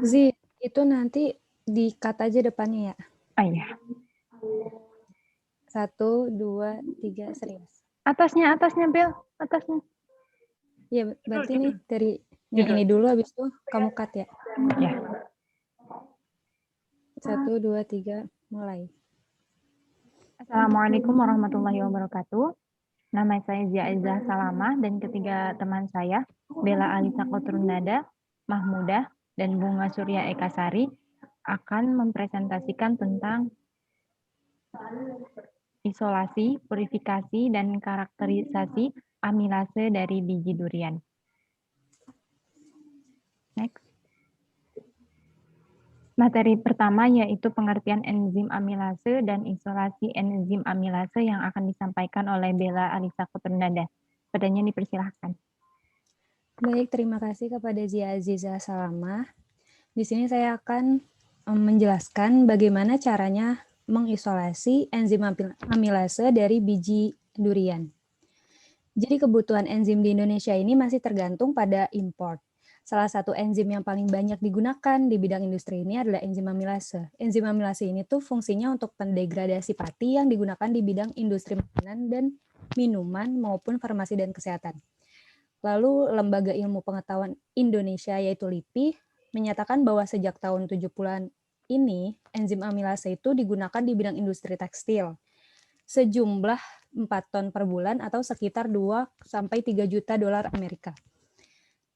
Zi, itu nanti di-cut aja depannya ya. Oh iya. 1, 2, 3, serius. Atasnya, Bel. Atasnya. Ya, berarti nih dari yang Judul. ini dulu, habis itu kamu cut ya. Ya. 1, 2, 3, mulai. Assalamualaikum warahmatullahi wabarakatuh. Nama saya Zia Izzah Salamah dan ketiga teman saya, Bella Alisa Kotrunada, Mahmudah, dan Bunga Surya Ekasari akan mempresentasikan tentang isolasi, purifikasi, dan karakterisasi amilase dari biji durian. Next. Materi pertama yaitu pengertian enzim amilase dan isolasi enzim amilase yang akan disampaikan oleh Bella Alisa Kotrunada. Padanya dipersilahkan. Baik, terima kasih kepada Zia Aziza Salamah. Di sini saya akan menjelaskan bagaimana caranya mengisolasi enzim amilase dari biji durian. Jadi kebutuhan enzim di Indonesia ini masih tergantung pada import. Salah satu enzim yang paling banyak digunakan di bidang industri ini adalah enzim amilase. Enzim amilase ini tuh fungsinya untuk pendegradasi pati yang digunakan di bidang industri makanan dan minuman maupun farmasi dan kesehatan. Lalu Lembaga Ilmu Pengetahuan Indonesia yaitu LIPI menyatakan bahwa sejak tahun 70-an ini enzim amilase itu digunakan di bidang industri tekstil. Sejumlah 4 ton per bulan atau sekitar 2-3 juta dolar Amerika.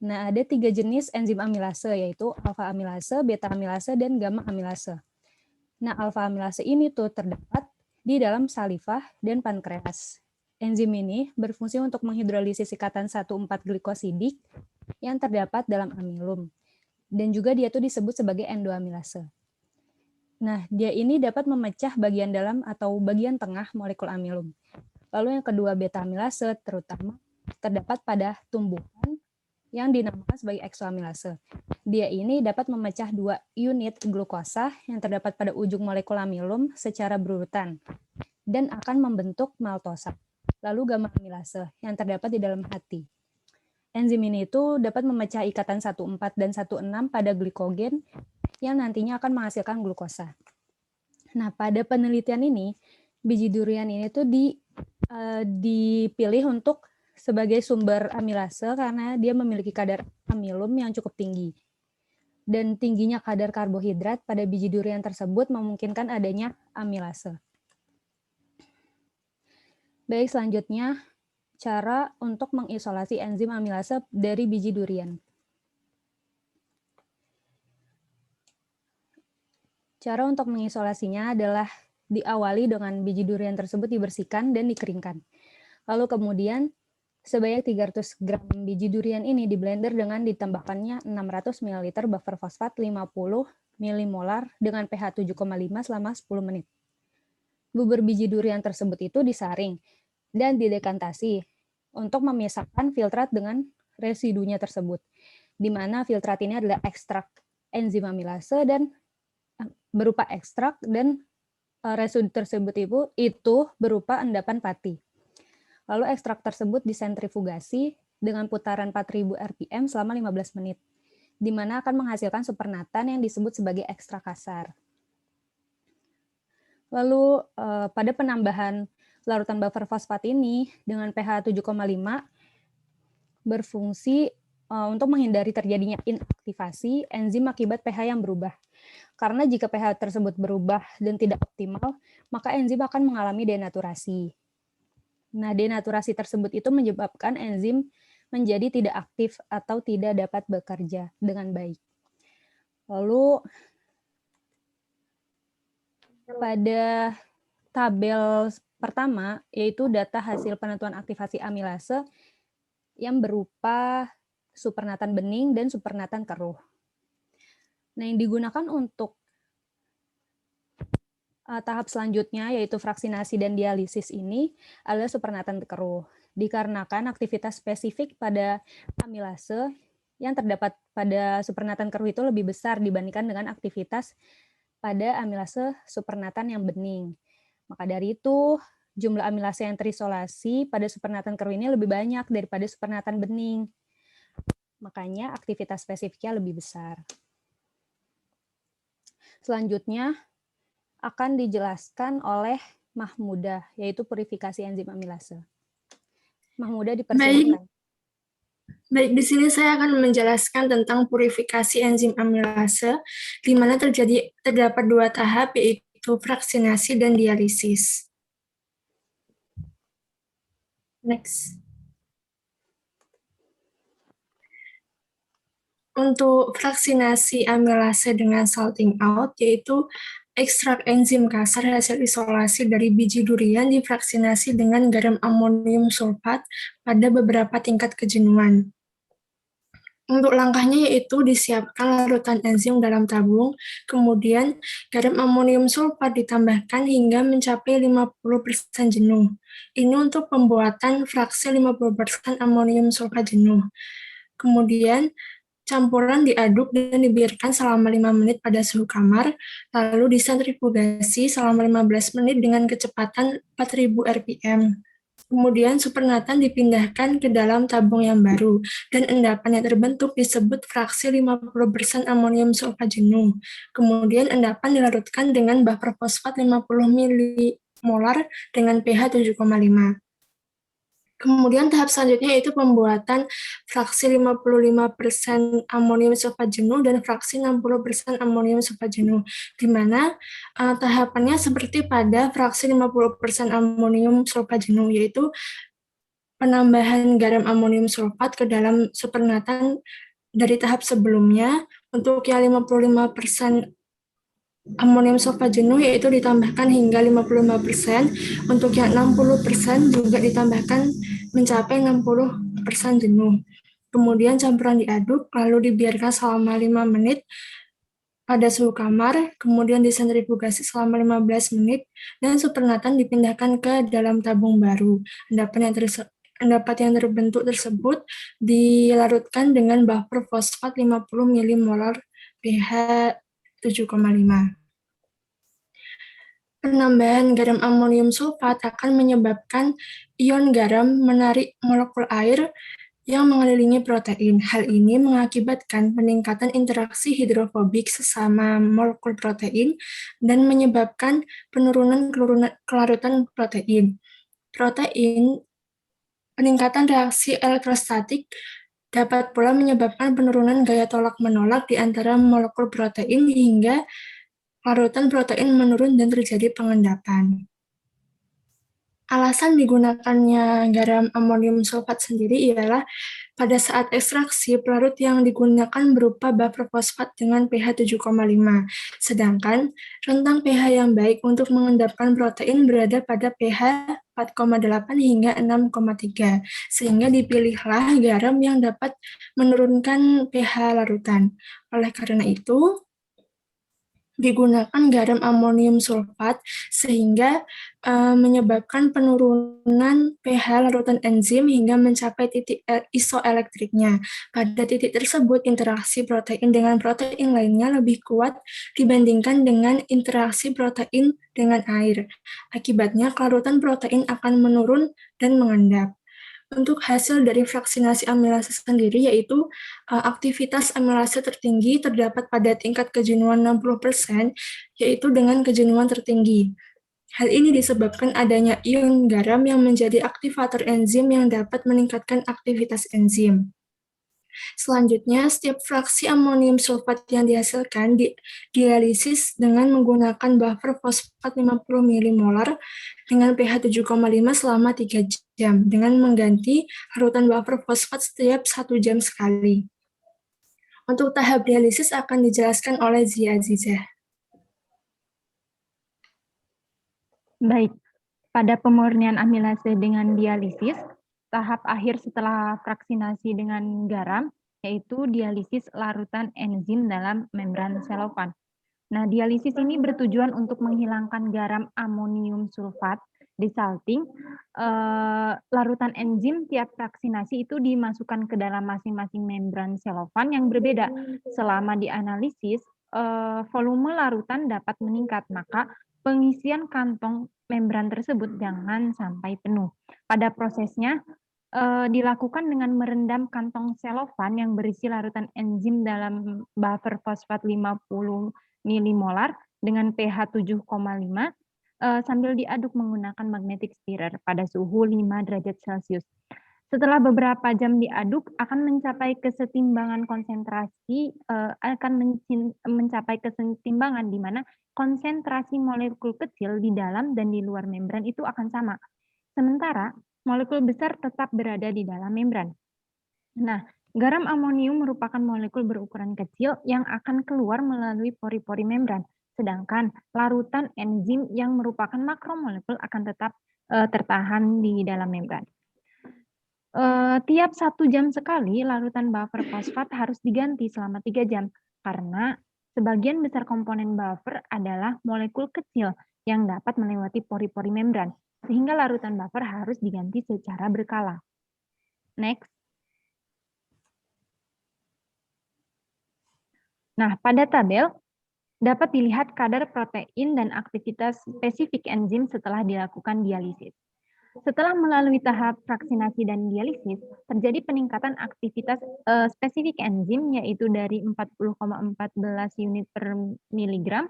Nah, ada 3 jenis enzim amilase, yaitu alfa amilase, beta amilase, dan gamma amilase. Nah, alfa amilase ini tuh terdapat di dalam salivah dan pankreas. Enzim ini berfungsi untuk menghidrolisis ikatan 1,4-glikosidik yang terdapat dalam amilum. Dan juga dia tuh disebut sebagai endoamilase. Nah, dia ini dapat memecah bagian dalam atau bagian tengah molekul amilum. Lalu yang kedua, beta amilase terutama terdapat pada tumbuhan yang dinamakan sebagai eksoamilase. Dia ini dapat memecah 2 unit glukosa yang terdapat pada ujung molekul amilum secara berurutan dan akan membentuk maltosa. Lalu gamma amilase yang terdapat di dalam hati. Enzim ini itu dapat memecah ikatan 1,4 dan 1,6 pada glikogen yang nantinya akan menghasilkan glukosa. Nah, pada penelitian ini, biji durian ini tuh dipilih untuk sebagai sumber amilase karena dia memiliki kadar amilum yang cukup tinggi. Dan tingginya kadar karbohidrat pada biji durian tersebut memungkinkan adanya amilase. Baik, selanjutnya cara untuk mengisolasi enzim amilase dari biji durian. Cara untuk mengisolasinya adalah diawali dengan biji durian tersebut dibersihkan dan dikeringkan. Lalu kemudian sebanyak 300 gram biji durian ini diblender dengan ditambahkannya 600 ml buffer fosfat 50 milimolar dengan pH 7,5 selama 10 menit. Bubur biji durian tersebut itu disaring dan didekantasi untuk memisahkan filtrat dengan residunya tersebut, di mana filtrat ini adalah ekstrak enzim amilase dan berupa ekstrak dan residu tersebut itu berupa endapan pati. Lalu ekstrak tersebut disentrifugasi dengan putaran 4000 rpm selama 15 menit, di mana akan menghasilkan supernatan yang disebut sebagai ekstrak kasar. Lalu pada penambahan larutan buffer fosfat ini dengan pH 7,5 berfungsi untuk menghindari terjadinya inaktivasi enzim akibat pH yang berubah. Karena jika pH tersebut berubah dan tidak optimal, maka enzim akan mengalami denaturasi. Nah, denaturasi tersebut itu menyebabkan enzim menjadi tidak aktif atau tidak dapat bekerja dengan baik. Lalu, pada tabel pertama, yaitu data hasil penentuan aktivasi amilase yang berupa supernatan bening dan supernatan keruh. Nah, yang digunakan untuk tahap selanjutnya, yaitu fraksinasi dan dialisis ini adalah supernatan keruh. Dikarenakan aktivitas spesifik pada amilase yang terdapat pada supernatan keruh itu lebih besar dibandingkan dengan aktivitas pada amilase supernatan yang bening. Maka dari itu, jumlah amilase yang terisolasi pada supernatan keruh ini lebih banyak daripada supernatan bening. Makanya aktivitas spesifiknya lebih besar. Selanjutnya akan dijelaskan oleh Mahmudah, yaitu purifikasi enzim amilase. Mahmudah Baik, dipersilakan. baik, di sini saya akan menjelaskan tentang purifikasi enzim amilase, di mana terdapat dua tahap, yaitu fraksinasi dan dialisis. Next. Untuk fraksinasi amilase dengan salting out, yaitu ekstrak enzim kasar hasil isolasi dari biji durian difraksinasi dengan garam amonium sulfat pada beberapa tingkat kejenuhan. Untuk langkahnya yaitu disiapkan larutan enzim dalam tabung, kemudian garam amonium sulfat ditambahkan hingga mencapai 50% jenuh. Ini untuk pembuatan fraksi 50% amonium sulfat jenuh. Kemudian campuran diaduk dan dibiarkan selama 5 menit pada suhu kamar, lalu disentrifugasi selama 15 menit dengan kecepatan 4000 rpm. Kemudian supernatan dipindahkan ke dalam tabung yang baru, dan endapan yang terbentuk disebut fraksi 50% amonium sulfat jenuh. Kemudian endapan dilarutkan dengan buffer fosfat 50 milimolar dengan pH 7,5. Kemudian tahap selanjutnya yaitu pembuatan fraksi 55% amonium sulfat jenuh dan fraksi 60% amonium sulfat jenuh, di mana tahapannya seperti pada fraksi 50% amonium sulfat jenuh, yaitu penambahan garam amonium sulfat ke dalam supernatan dari tahap sebelumnya. Untuk yang 55% amonium sulfat jenuh yaitu ditambahkan hingga 55%, untuk yang 60% juga ditambahkan mencapai 60% jenuh. Kemudian campuran diaduk, lalu dibiarkan selama 5 menit pada suhu kamar, kemudian disentrifugasi selama 15 menit, dan supernatan dipindahkan ke dalam tabung baru. Endapan yang terbentuk tersebut dilarutkan dengan buffer fosfat 50 milimolar pH 7,5. Penambahan garam amonium sulfat akan menyebabkan ion garam menarik molekul air yang mengelilingi protein. Hal ini mengakibatkan peningkatan interaksi hidrofobik sesama molekul protein dan menyebabkan penurunan kelarutan protein. Peningkatan reaksi elektrostatik dapat pula menyebabkan penurunan gaya tolak-menolak di antara molekul protein hingga larutan protein menurun dan terjadi pengendapan. Alasan digunakannya garam amonium sulfat sendiri ialah pada saat ekstraksi, pelarut yang digunakan berupa buffer fosfat dengan pH 7,5, sedangkan rentang pH yang baik untuk mengendapkan protein berada pada pH 4,8 hingga 6,3, sehingga dipilihlah garam yang dapat menurunkan pH larutan. Oleh karena itu, digunakan garam amonium sulfat sehingga menyebabkan penurunan pH larutan enzim hingga mencapai titik isoelektriknya. Pada titik tersebut, interaksi protein dengan protein lainnya lebih kuat dibandingkan dengan interaksi protein dengan air. Akibatnya, kelarutan protein akan menurun dan mengendap. Untuk hasil dari vaksinasi amilase sendiri yaitu aktivitas amilase tertinggi terdapat pada tingkat kejenuhan 60%, yaitu dengan kejenuhan tertinggi. Hal ini disebabkan adanya ion garam yang menjadi aktivator enzim yang dapat meningkatkan aktivitas enzim. Selanjutnya, setiap fraksi amonium sulfat yang dihasilkan dialisis dengan menggunakan buffer fosfat 50 milimolar dengan pH 7,5 selama 3 jam, dengan mengganti larutan buffer fosfat setiap 1 jam sekali. Untuk tahap dialisis akan dijelaskan oleh Zia Azizah. Baik, pada pemurnian amilase dengan dialisis, tahap akhir setelah fraksinasi dengan garam, yaitu dialisis larutan enzim dalam membran selofan. Nah, dialisis ini bertujuan untuk menghilangkan garam amonium sulfat, desalting. Larutan enzim tiap fraksinasi itu dimasukkan ke dalam masing-masing membran selofan yang berbeda. Selama dianalisis, volume larutan dapat meningkat, maka pengisian kantong membran tersebut jangan sampai penuh. Pada prosesnya, dilakukan dengan merendam kantong selofan yang berisi larutan enzim dalam buffer fosfat 50 milimolar dengan pH 7,5 sambil diaduk menggunakan magnetic stirrer pada suhu 5 derajat Celcius. Setelah beberapa jam diaduk, akan mencapai kesetimbangan konsentrasi, mencapai kesetimbangan di mana konsentrasi molekul kecil di dalam dan di luar membran itu akan sama. Sementara molekul besar tetap berada di dalam membran. Nah, garam amonium merupakan molekul berukuran kecil yang akan keluar melalui pori-pori membran. Sedangkan larutan enzim yang merupakan makromolekul akan tetap tertahan di dalam membran. Tiap 1 jam sekali larutan buffer fosfat harus diganti selama 3 jam, karena sebagian besar komponen buffer adalah molekul kecil yang dapat melewati pori-pori membran, sehingga larutan buffer harus diganti secara berkala. Next. Nah, pada tabel dapat dilihat kadar protein dan aktivitas spesifik enzim setelah dilakukan dialisis. Setelah melalui tahap fraksinasi dan dialisis, terjadi peningkatan aktivitas spesifik enzim yaitu dari 40,14 unit per miligram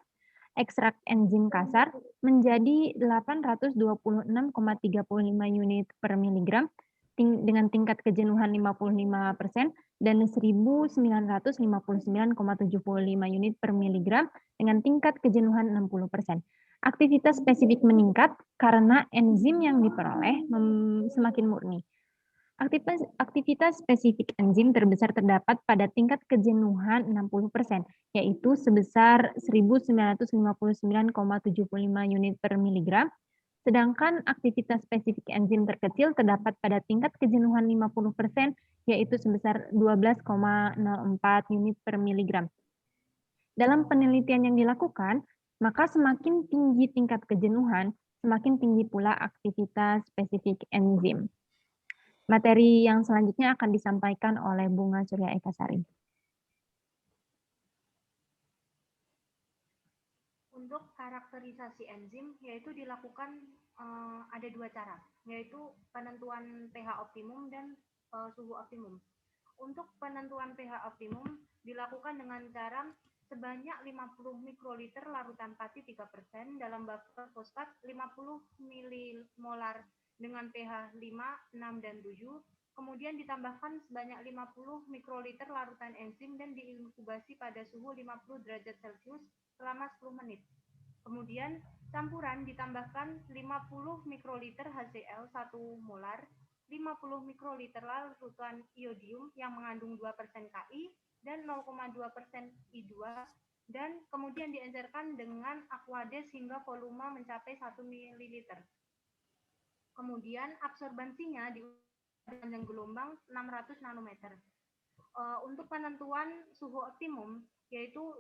ekstrak enzim kasar menjadi 826,35 unit per miligram dengan tingkat kejenuhan 55% dan 1959,75 unit per miligram dengan tingkat kejenuhan 60%. Aktivitas spesifik meningkat karena enzim yang diperoleh semakin murni. Aktivitas spesifik enzim terbesar terdapat pada tingkat kejenuhan 60%, yaitu sebesar 1959,75 unit per miligram, sedangkan aktivitas spesifik enzim terkecil terdapat pada tingkat kejenuhan 50%, yaitu sebesar 12,04 unit per miligram. Dalam penelitian yang dilakukan, maka semakin tinggi tingkat kejenuhan, semakin tinggi pula aktivitas spesifik enzim. Materi yang selanjutnya akan disampaikan oleh Bunga Surya Ekasari. Untuk karakterisasi enzim, yaitu dilakukan ada 2 cara, yaitu penentuan pH optimum dan suhu optimum. Untuk penentuan pH optimum dilakukan dengan cara sebanyak 50 mikroliter larutan pati 3% dalam buffer fosfat 50 milimolar dengan pH 5, 6, dan 7, kemudian ditambahkan sebanyak 50 mikroliter larutan enzim dan diinkubasi pada suhu 50 derajat Celcius selama 10 menit. Kemudian campuran ditambahkan 50 mikroliter HCl 1 molar, 50 mikroliter larutan iodium yang mengandung 2% Ki dan 0,2% I2, dan kemudian diencerkan dengan aquades hingga volume mencapai 1 ml. Kemudian absorbansinya di panjang gelombang 600 nanometer. Untuk penentuan suhu optimum, yaitu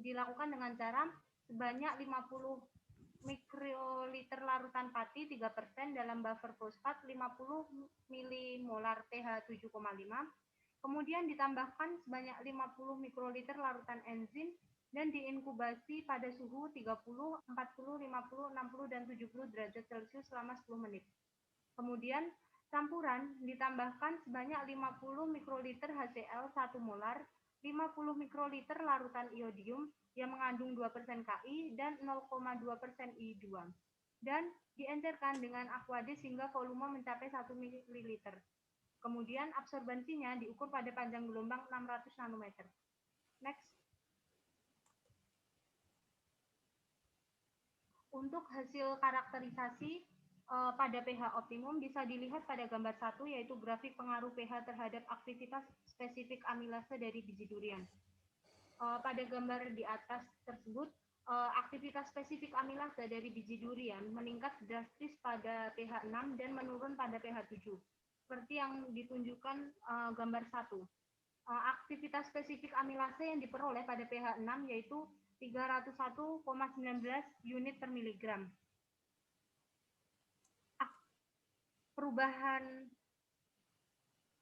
dilakukan dengan cara sebanyak 50 mikroliter larutan pati 3% dalam buffer fosfat 50 milimolar pH 7,5, kemudian ditambahkan sebanyak 50 mikroliter larutan enzim dan diinkubasi pada suhu 30, 40, 50, 60, dan 70 derajat Celcius selama 10 menit. Kemudian campuran ditambahkan sebanyak 50 mikroliter HCl 1 molar, 50 mikroliter larutan iodium yang mengandung 2% Ki dan 0,2% I2, dan diencerkan dengan aquades hingga volume mencapai 1 ml. Kemudian absorbansinya diukur pada panjang gelombang 600 nanometer. Next. Untuk hasil karakterisasi pada pH optimum bisa dilihat pada gambar 1, yaitu grafik pengaruh pH terhadap aktivitas spesifik amilase dari biji durian. Pada gambar di atas tersebut, aktivitas spesifik amilase dari biji durian meningkat drastis pada pH 6 dan menurun pada pH 7, seperti yang ditunjukkan gambar 1. Aktivitas spesifik amilase yang diperoleh pada pH 6 yaitu 301,19 unit per miligram. Perubahan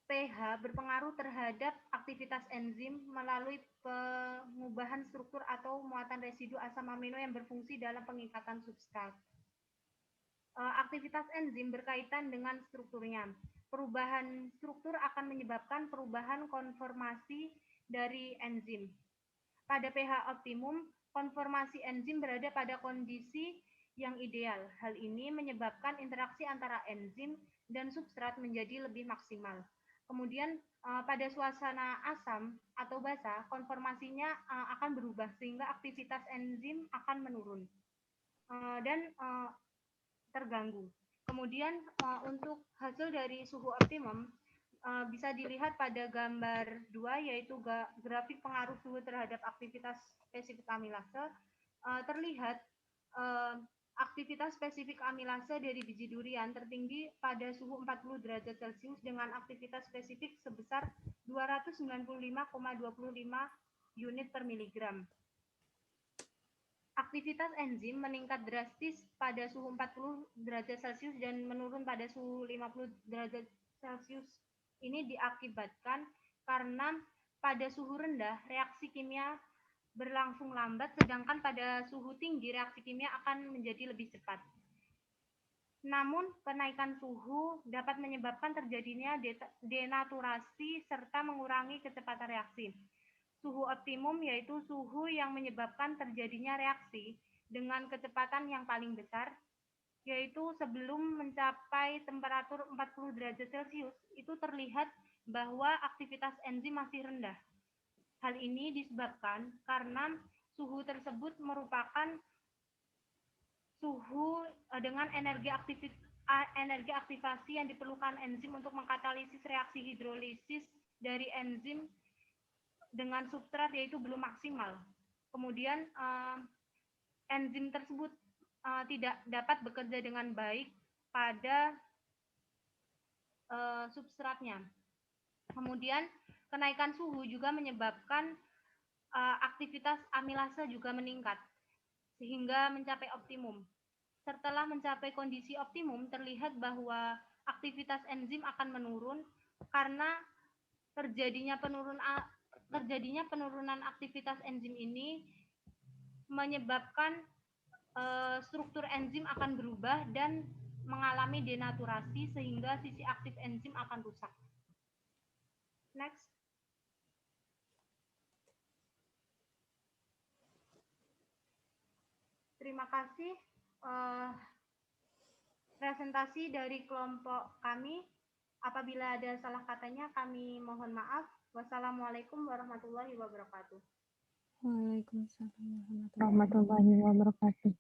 pH berpengaruh terhadap aktivitas enzim melalui pengubahan struktur atau muatan residu asam amino yang berfungsi dalam pengikatan substrat. Aktivitas enzim berkaitan dengan strukturnya. Perubahan struktur akan menyebabkan perubahan konformasi dari enzim. Pada pH optimum, konformasi enzim berada pada kondisi yang ideal. Hal ini menyebabkan interaksi antara enzim dan substrat menjadi lebih maksimal. Kemudian pada suasana asam atau basa, konformasinya akan berubah sehingga aktivitas enzim akan menurun dan terganggu. Kemudian untuk hasil dari suhu optimum bisa dilihat pada gambar 2, yaitu grafik pengaruh suhu terhadap aktivitas spesifik amilase. Terlihat aktivitas spesifik amilase dari biji durian tertinggi pada suhu 40 derajat Celcius dengan aktivitas spesifik sebesar 295,25 unit per miligram. Aktivitas enzim meningkat drastis pada suhu 40 derajat Celcius dan menurun pada suhu 50 derajat Celcius. Ini diakibatkan karena pada suhu rendah reaksi kimia berlangsung lambat, sedangkan pada suhu tinggi reaksi kimia akan menjadi lebih cepat. Namun, kenaikan suhu dapat menyebabkan terjadinya denaturasi serta mengurangi kecepatan reaksi. Suhu optimum yaitu suhu yang menyebabkan terjadinya reaksi dengan kecepatan yang paling besar, yaitu sebelum mencapai temperatur 40 derajat Celcius, itu terlihat bahwa aktivitas enzim masih rendah. Hal ini disebabkan karena suhu tersebut merupakan suhu dengan energi aktivasi yang diperlukan enzim untuk mengkatalisis reaksi hidrolisis dari enzim dengan substrat, yaitu belum maksimal. Kemudian enzim tersebut tidak dapat bekerja dengan baik pada substratnya. Kemudian kenaikan suhu juga menyebabkan aktivitas amilase juga meningkat sehingga mencapai optimum. Setelah mencapai kondisi optimum, terlihat bahwa aktivitas enzim akan menurun karena terjadinya penurunan aktivitas enzim ini menyebabkan struktur enzim akan berubah dan mengalami denaturasi sehingga sisi aktif enzim akan rusak. Next. Terima kasih presentasi dari kelompok kami. Apabila ada salah katanya, kami mohon maaf. Wassalamualaikum warahmatullahi wabarakatuh. Waalaikumsalam warahmatullahi Warahmatullahi wabarakatuh.